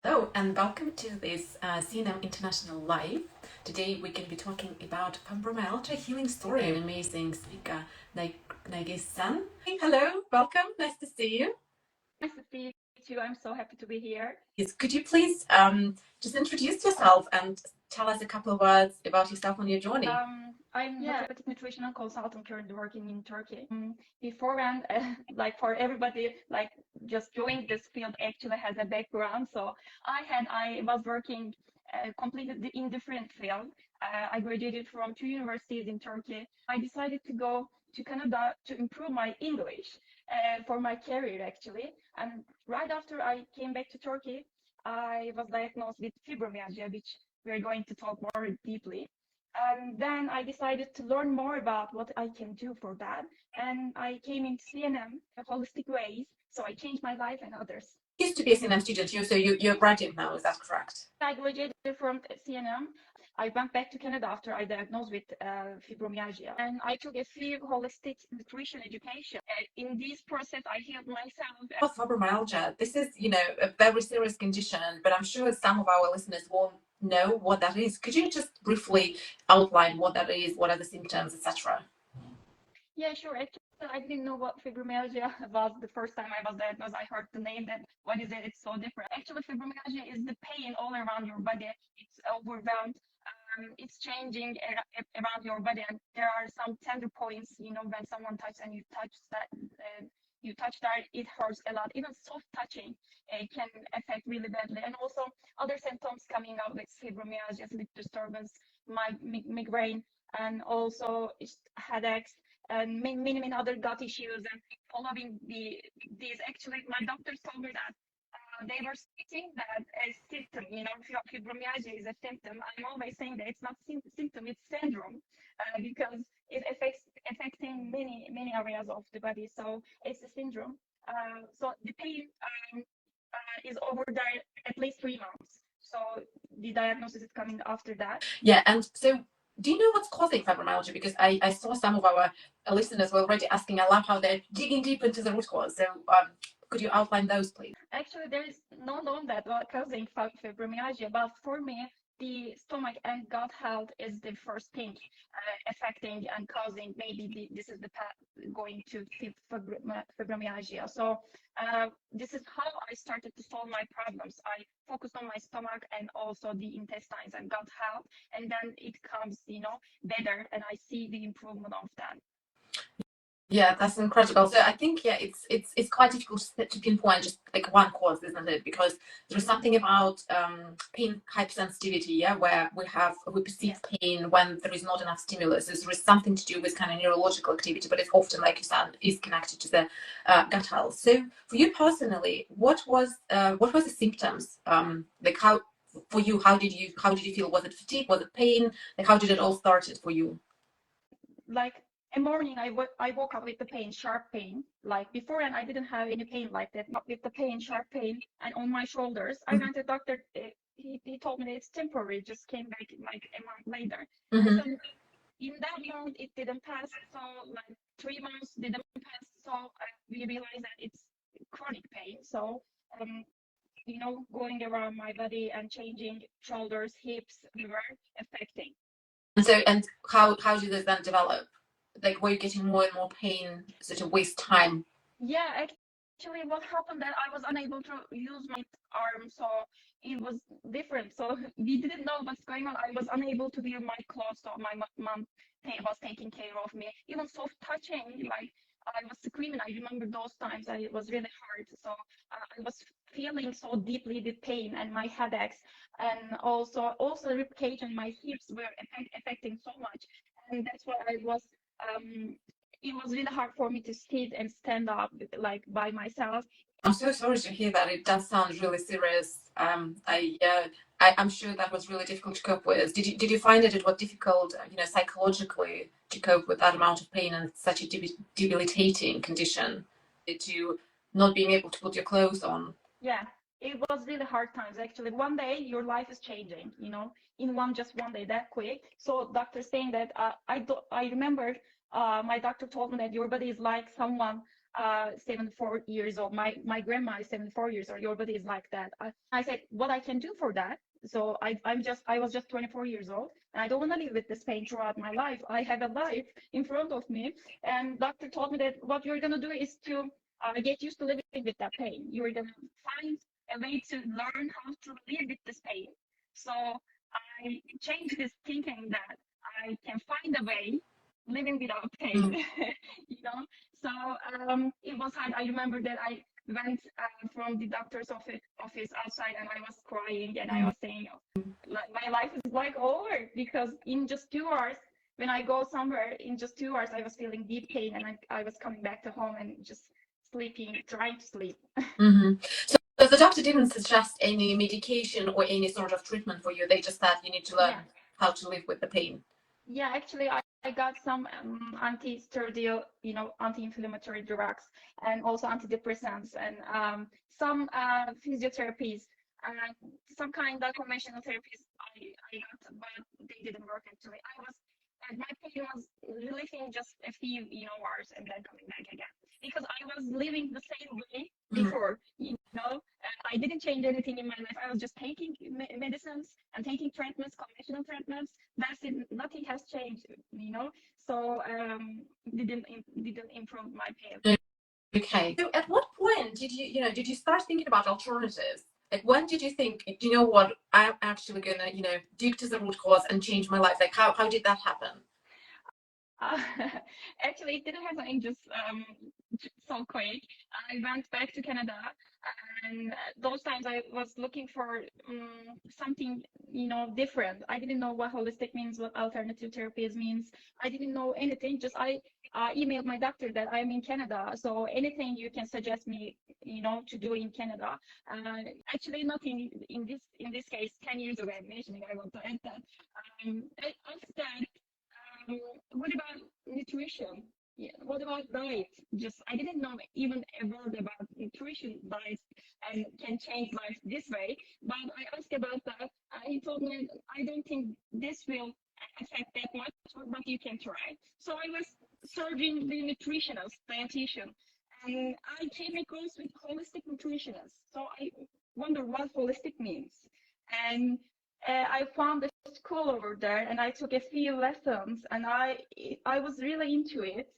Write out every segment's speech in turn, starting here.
Hello and welcome to this CNM International Live. Today we're going to be talking about fibromyalgia healing story. An amazing speaker, Nagi-san. Hello, welcome. Nice to see you. Nice to see you too. I'm so happy to be here. Yes, could you please just introduce yourself and tell us a couple of words about yourself and your journey? I'm a therapeutic nutritional consultant currently working in Turkey. Beforehand, like for everybody, like just joined this field actually has a background. So I was working completely in different field. I graduated from 2 universities in Turkey. I decided to go to Canada to improve my English for my career actually. And right after I came back to Turkey, I was diagnosed with fibromyalgia, which we're going to talk more deeply. And then I decided to learn more about what I can do for that. And I came into CNM, holistic ways. So I changed my life and others. You used to be a CNM student, so you're a graduate now, is that correct? I graduated from CNM. I went back to Canada after I diagnosed with fibromyalgia, and I took a few holistic nutrition education. In this process, I healed myself. Fibromyalgia, this is, a very serious condition, but I'm sure some of our listeners won't know what that is. Could you just briefly outline what that is, what are the symptoms, etc.? Yeah, sure. Actually, I didn't know what fibromyalgia was the first time I was diagnosed. I heard the name, that what is it? It's so different. Actually, fibromyalgia is the pain all around your body. It's overwhelmed. It's changing around your body, and there are some tender points. When someone touches and you touch that, it hurts a lot. Even soft touching can affect really badly. And also other symptoms coming up with fibromyalgia, sleep disturbance, migraine, and also headaches, and many other gut issues. And following these, actually, my doctors told me that they were stating that a symptom, fibromyalgia is a symptom. I'm always saying that it's not symptom, it's syndrome, because it affecting many areas of the body. So it's a syndrome. So the pain is over there at least 3 months. So the diagnosis is coming after that. Yeah, and so do you know what's causing fibromyalgia? Because I saw some of our listeners were already asking. I love how they're digging deep into the root cause. So could you outline those, please? Actually, there is no known that what causing fibromyalgia, but for me, the stomach and gut health is the first thing affecting and causing. Maybe this is the path going to fibromyalgia. So this is how I started to solve my problems. I focused on my stomach and also the intestines and gut health, and then it comes, better, and I see the improvement of that. Yeah, that's incredible. So I think it's quite difficult to pinpoint just like one cause, isn't it? Because there's something about pain hypersensitivity, where we perceive pain when there is not enough stimulus. There is something to do with kind of neurological activity, but it's often, like you said, is connected to the gut health. So for you personally, what was the symptoms? Like how for you? How did you feel? Was it fatigue? Was it pain? Like how did it all started for you? Like in morning, I woke up with the pain, sharp pain. Like before, and I didn't have any pain like that. Not with the pain, sharp pain, and on my shoulders. I went to the doctor. He told me that it's temporary. Just came back like a month later. So in that month, it didn't pass. So like 3 months didn't pass. So we realized that it's chronic pain. So going around my body and changing shoulders, hips, were affecting. And how did it then develop? Like, were you getting more and more pain, sort of waste time? Yeah, actually, what happened that I was unable to use my arm, so it was different. So we didn't know what's going on. I was unable to wear my clothes, so my mom was taking care of me. Even soft touching, like I was screaming. I remember those times. It was really hard. So I was feeling so deeply the pain and my headaches, and also the ribcage and my hips were affecting so much, and that's why I was. It was really hard for me to sit and stand up like by myself. I'm so sorry to hear that. It does sound really serious. I'm sure that was really difficult to cope with. Did you find it was difficult, psychologically to cope with that amount of pain and such a debilitating condition, to not being able to put your clothes on? Yeah, it was really hard times actually. One day your life is changing, in just one day, that quick. So doctor saying that I remember my doctor told me that your body is like someone 74 years old. My grandma is 74 years old. Your body is like that. I said, what I can do for that. So I was just 24 years old, and I don't want to live with this pain throughout my life. I have a life in front of me, and doctor told me that what you're gonna do is to get used to living with that pain. You're gonna find a way to learn how to live with this pain. So I changed this thinking that I can find a way living without pain. you know. So it was hard. I remember that I went from the doctor's office outside, and I was crying, and I was saying, my life is like over, because in just 2 hours, when I go somewhere, in just 2 hours, I was feeling deep pain, and I was coming back to home and just sleeping, trying to sleep. So the doctor didn't suggest any medication or any sort of treatment for you. They just said you need to learn how to live with the pain. Yeah, actually, I got some anti-steroidal, anti-inflammatory drugs, and also antidepressants, and some physiotherapies, some kind of conventional therapies I got, but they didn't work actually. My pain was relieving just a few, hours, and then coming back again, because I was living the same way before, I didn't change anything in my life. I was just taking medicines and taking treatments, conventional treatments. That's it. Nothing has changed, So didn't improve my pain. Okay. So at what point did you start thinking about alternatives? Like, when did you think, you know what, I'm actually gonna, dig to the root cause and change my life? Like, how did that happen? Actually, it didn't happen just so quick. I went back to Canada, and those times I was looking for something, different. I didn't know what holistic means, what alternative therapies means. I didn't know anything. Just I emailed my doctor that I'm in Canada, so anything you can suggest me, to do in Canada. Actually, nothing in this case. 10 years ago, I'm mentioning, I want to add that. After that. What about nutrition? Yeah. What about diet? Just I didn't know even a word about nutrition, diet, and can change life this way. But I asked about that. He told me, I don't think this will affect that much, but you can try. So I was searching the nutritionist, dietitian, and I came across with holistic nutritionist. So I wonder what holistic means, and I found a school over there, and I took a few lessons, and I was really into it.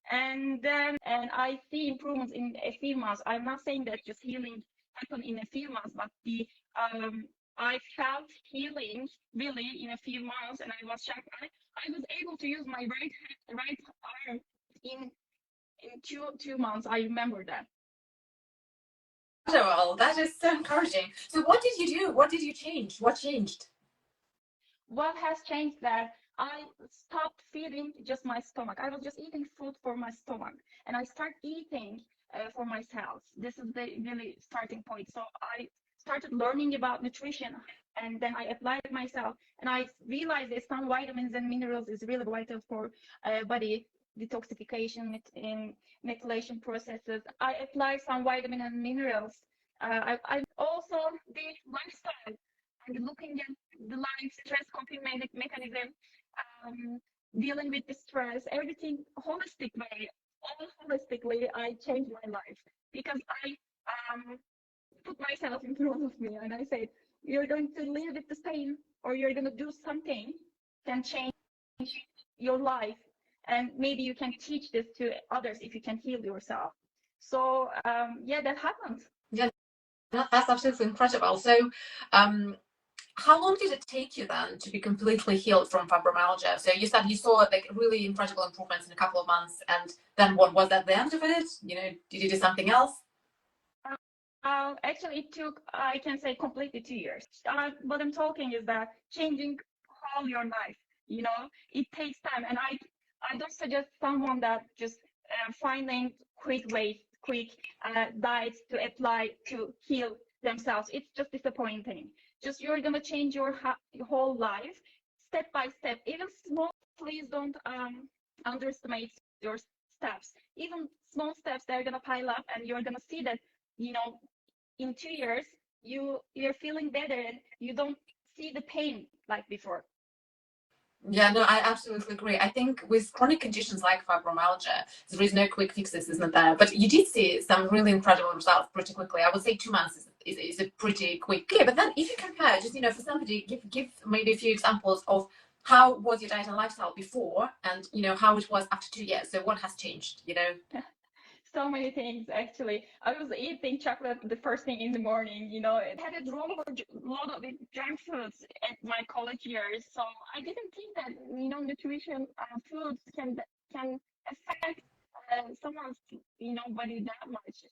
And I see improvements in a few months. I'm not saying that just healing happened in a few months, but I felt healing really in a few months, and I was shocked. I was able to use my right arm in two months. I remember that. Well, that is so encouraging. So what did you do? What did you change? What changed? What has changed that I stopped feeding just my stomach. I was just eating food for my stomach, and I start eating for myself. This is the really starting point. So I started learning about nutrition, and then I applied it myself, and I realized that some vitamins and minerals is really vital for body detoxification in methylation processes. I applied some vitamin and minerals. I also the lifestyle, and looking at the life stress coping mechanism, dealing with the stress, everything holistic way. All holistically, I changed my life, because I put myself in front of me, and I said, you're going to live with this pain, or you're going to do something can change your life, and maybe you can teach this to others if you can heal yourself. So that happened. Yeah, that's absolutely incredible. So how long did it take you then to be completely healed from fibromyalgia? So you said you saw like really incredible improvements in a couple of months, and then what was that the end of it? Did you do something else? Actually, it took, I can say, completely 2 years. What I'm talking is that changing all your life, it takes time. And I don't suggest someone that just finding quick ways, quick diets to apply to heal themselves. It's just disappointing. Just you're going to change your whole life step by step. Even small, please don't underestimate your steps. Even small steps, they're going to pile up, and you're going to see that, in 2 years, you're feeling better, and you don't see the pain like before. Yeah, no, I absolutely agree. I think with chronic conditions like fibromyalgia, there is no quick fixes, isn't there? But you did see some really incredible results pretty quickly. I would say 2 months is a pretty quick. Yeah, but then if you compare, just for somebody, give maybe a few examples of how was your diet and lifestyle before, and how it was after 2 years. So what has changed? So many things actually. I was eating chocolate the first thing in the morning. It had a lot of junk foods at my college years. So I didn't think that nutrition foods can affect someone's body that much.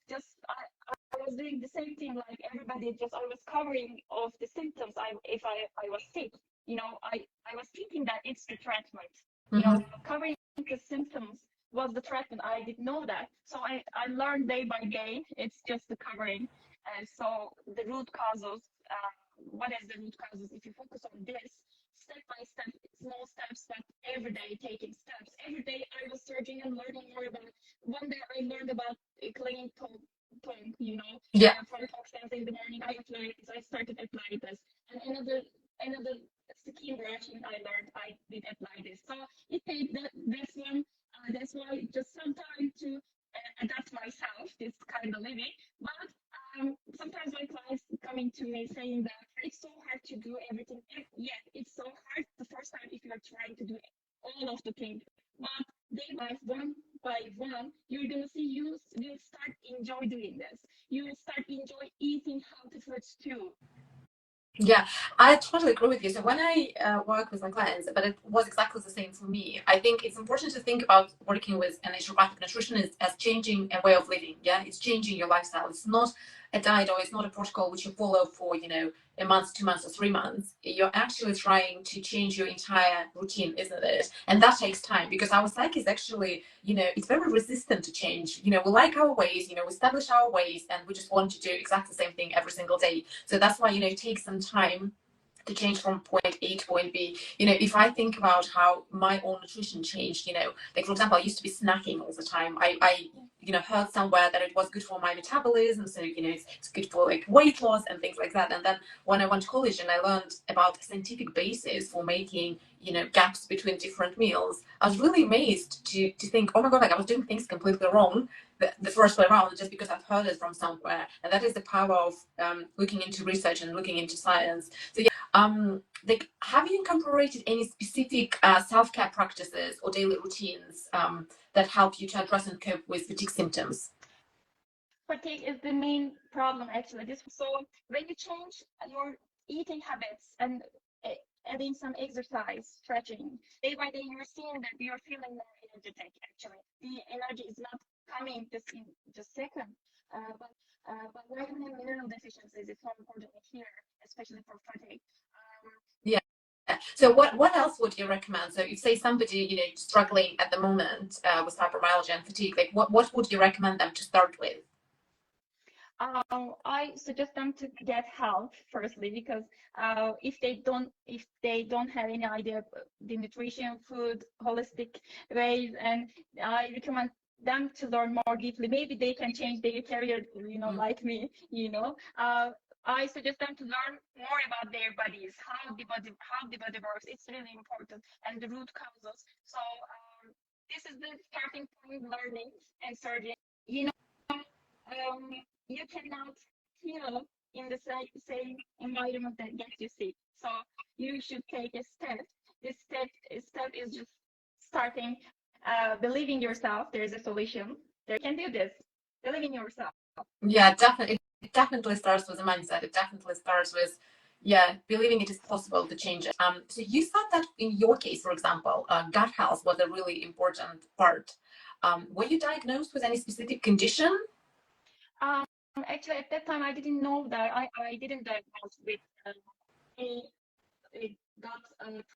Just I was doing the same thing like everybody. Just I was covering of the symptoms. If I was sick, I was thinking that it's the treatment. Covering the symptoms was the treatment. I didn't know that. So I learned day by day. It's just the covering. And so the root causes, what is the root causes? If you focus on this, step by step, small steps, that every day taking steps. Every day I was searching and learning more about. One day I learned about cleaning tongue, Yeah. from toxins in the morning. I started applying this. And another skin brushing I did apply this. So it takes this one. That's why just some time to adapt myself this kind of living. But sometimes my clients coming to me saying that it's so hard to do everything. Yeah, it's so hard the first time if you are trying to do all of the things. But day by one by one, you're gonna see you will start enjoy doing this. You will start enjoy eating healthy foods too. Yeah, I totally agree with you. So when I work with my clients, but it was exactly the same for me. I think it's important to think about working with an naturopathic nutrition as changing a way of living. Yeah, it's changing your lifestyle. It's not a diet or it's not a protocol which you follow for a month, 2 months, or 3 months. You're actually trying to change your entire routine, isn't it? And that takes time because our psyche is actually, it's very resistant to change. We like our ways, we establish our ways, and we just want to do exactly the same thing every single day. So that's why, it takes some time to change from point A to point B. If I think about how my own nutrition changed, like for example, I used to be snacking all the time. I heard somewhere that it was good for my metabolism, so it's good for like weight loss and things like that. And then when I went to college and I learned about the scientific basis for making gaps between different meals, I was really amazed to think, oh my god, like I was doing things completely wrong the first way around just because I've heard it from somewhere. And that is the power of looking into research and looking into science. So like, have you incorporated any specific self-care practices or daily routines that help you to address and cope with fatigue symptoms? Fatigue is the main problem actually. So when you change your eating habits and adding some exercise, stretching, day by day you're seeing that you're feeling more energetic actually. The energy is not coming just in just second. But vitamin and mineral deficiencies is so important here, especially for fatigue. Yeah. So what else would you recommend? So if say somebody struggling at the moment with fibromyalgia and fatigue, like what would you recommend them to start with? I suggest them to get help firstly because if they don't have any idea of the nutrition, food, holistic ways, and I recommend them to learn more deeply. Maybe they can change their career, like me. I suggest them to learn more about their bodies, how the body works. It's really important, and the root causes. So this is the starting point: learning and searching. You know. Um, you cannot heal in the same environment that gets you sick. So you should take a step. This step is just starting, believing yourself. There is a solution. There can do this. Believe in yourself. Yeah, definitely. It definitely starts with a mindset. It definitely starts with, believing it is possible to change it. So you said that in your case, for example, gut health was a really important part. Were you diagnosed with any specific condition? Actually, at that time, I didn't know that. I didn't diagnose with any gut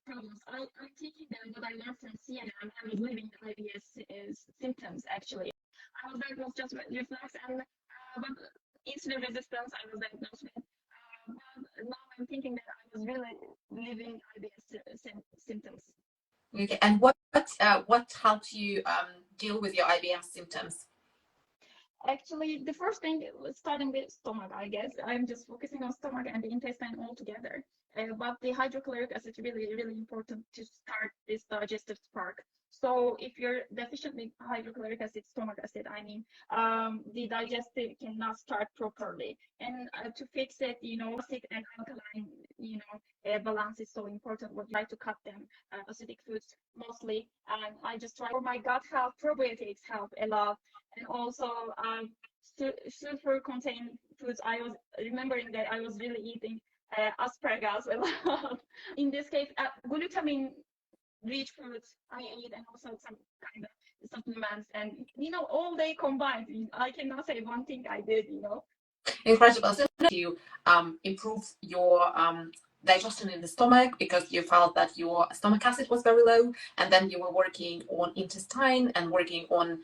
problems. I'm taking that what I learned from CNN. I was living the IBS symptoms actually. I was diagnosed just with reflux and but insulin resistance I was diagnosed with. But now I'm thinking that I was really living IBS symptoms. Okay. And what helped you deal with your IBM symptoms? Actually, the first thing, starting with stomach, I guess. I'm just focusing on stomach and the intestine altogether. But the hydrochloric acid is really, really important to start this digestive spark. So if you're deficient with hydrochloric acid, stomach acid, I mean, the digestive cannot start properly. And to fix it, acid and alkaline, balance is so important. What try to cut them, acidic foods mostly. And I just try for my gut health, probiotics help a lot. And also sulfur contained foods. I was remembering that I was really eating asparagus a lot. In this case, glutamine rich foods I eat, and also some kind of supplements, and all day combined. I cannot say one thing I did. Incredible. So you improve your digestion in the stomach because you felt that your stomach acid was very low, and then you were working on intestine and working on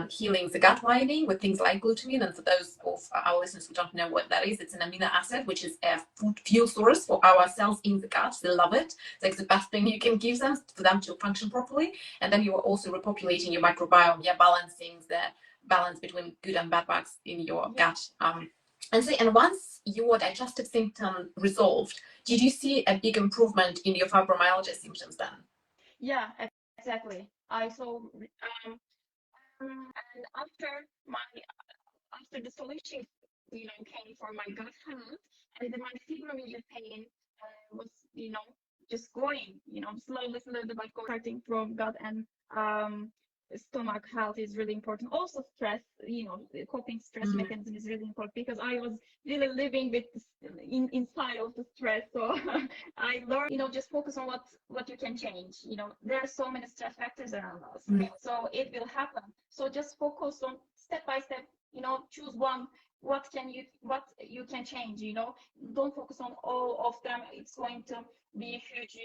healing the gut lining with things like glutamine. And for those of our listeners who don't know what that is, it's an amino acid which is a food fuel source for our cells in the gut. They love it. It's like the best thing you can give them for them to function properly. And then you are also repopulating your microbiome, balancing the balance between good and bad bugs in your gut. And once your digestive symptom resolved, did you see a big improvement in your fibromyalgia symptoms then? Yeah, exactly. I saw, and after the solution, came for my gut health, and then my fibromyalgia pain was, just going, slowly, but starting from gut and stomach health is really important. Also stress, the coping stress mechanism is really important, because I was really living with inside of the stress. So I learned, just focus on what you can change. There are so many stress factors around us, so it will happen. So just focus on step by step, choose one. What you can change. Don't focus on all of them. It's going to be a huge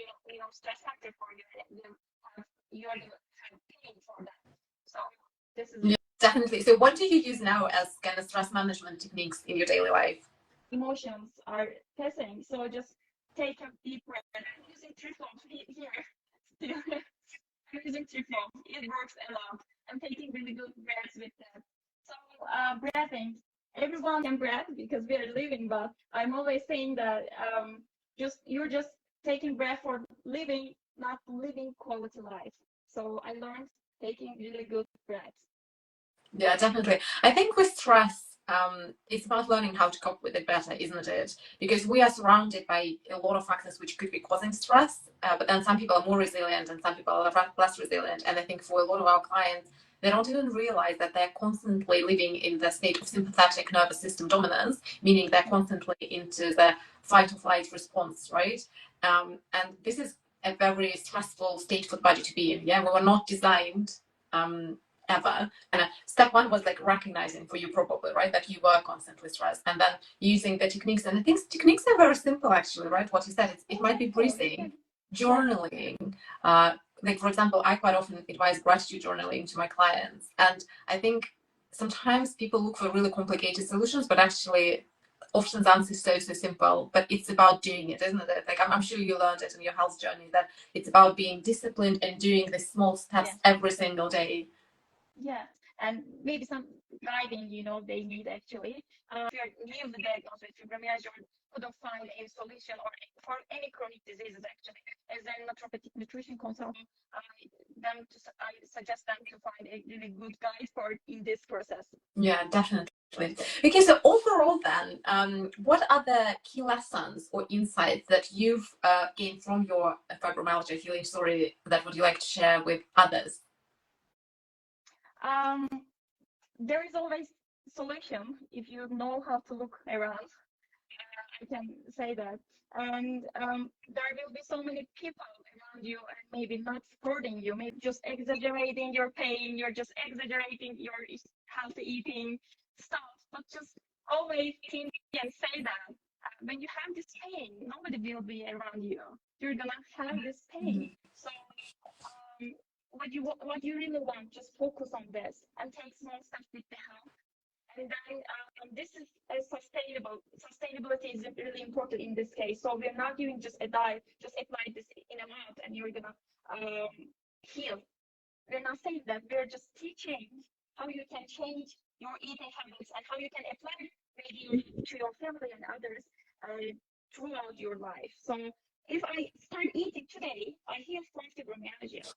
stress factor for you. You're paying for that. So this is definitely. So what do you use now as kind of stress management techniques in your daily life? Emotions are testing. So just take a deep breath. I'm using three forms here. I'm using three forms. It works a lot. I'm taking really good breaths with that. So breathing. Everyone can breathe because we are living, but I'm always saying that you're just taking breath for living, not living quality life. So I learned taking really good breaths. Yeah, definitely. I think with stress, it's about learning how to cope with it better, isn't it? Because we are surrounded by a lot of factors which could be causing stress, but then some people are more resilient and some people are less resilient. And I think for a lot of our clients, they don't even realize that they're constantly living in the state of sympathetic nervous system dominance, meaning they're constantly into the fight or flight response, right? And this is a very stressful state for the body to be in. Yeah, we were not designed ever. And step one was like recognizing for you probably, right, that you were constantly stressed, and then using the techniques. And I think techniques are very simple actually, right? What you said, it might be breathing, journaling. Like for example, I quite often advise gratitude journaling to my clients, and I think sometimes people look for really complicated solutions, but actually often the answer is so simple. But it's about doing it, isn't it? Like I'm sure you learned it in your health journey, that it's about being disciplined and doing the small steps every single day. Yeah, and maybe some guiding, they need actually. If you're newly diagnosed with fibromyalgia or couldn't find a solution, or for any chronic diseases actually, as a naturopathic nutrition consultant, I suggest them to find a really good guide for in this process. Yeah, definitely. Okay, so overall then, what are the key lessons or insights that you've gained from your fibromyalgia healing story that would you like to share with others? There is always solution if you know how to look around. I can say that. And there will be so many people around you, and maybe not supporting you, maybe just exaggerating your pain, you're just exaggerating your healthy eating stuff, but just always think and say that when you have this pain, nobody will be around you. You're gonna have this pain. So what you really want, just focus on this and take small steps with the help. And then this is sustainability is really important in this case. So we're not doing just a diet, just apply this in a month and you're gonna heal. We're not saying that. We're just teaching how you can change your eating habits and how you can apply maybe to your family and others throughout your life. So if I start eating today, I heal from fibromyalgia.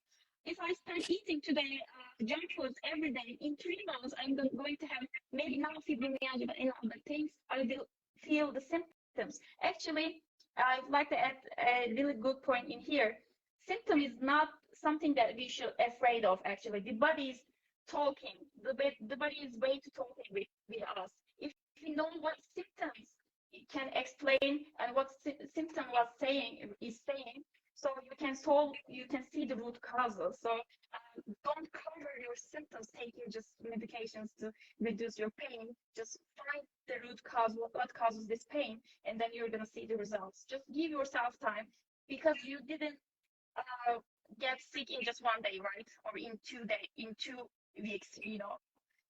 If I start eating today junk foods every day, in 3 months I'm going to have maybe not fibromyalgia, but in other things, I will feel the symptoms. Actually, I'd like to add a really good point in here. Symptom is not something that we should afraid of. Actually, the body is talking. The body is way to talking with us. If we know what symptoms it can explain and what symptom is saying, so you can solve, you can see the root causes. So don't cover your symptoms taking just medications to reduce your pain. Just find the root cause, what causes this pain, and then you're gonna see the results. Just give yourself time, because you didn't get sick in just 1 day, right? Or in 2 weeks, you know.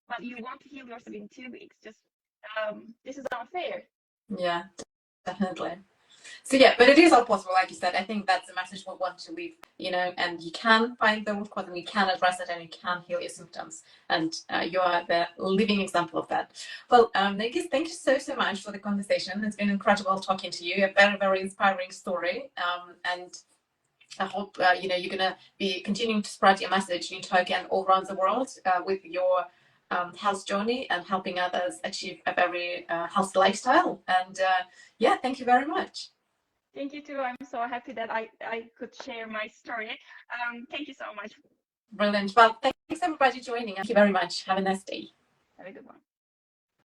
But you want to heal yourself in 2 weeks. Just this is unfair. Yeah, definitely. So yeah, but it is all possible, like you said. I think that's the message we want to leave, you know, and you can find the root cause and you can address it and you can heal your symptoms. And you are the living example of that. Well, Nargis, thank you so much for the conversation. It's been incredible talking to you. A very, very inspiring story. And I hope, you know, you're going to be continuing to spread your message in Turkey and all around the world with your health journey and helping others achieve a very healthy lifestyle. And yeah, thank you very much. Thank you too. I'm so happy that I could share my story. Thank you so much. Brilliant. Well, thanks everybody joining. Thank you very much. Have a nice day. Have a good one.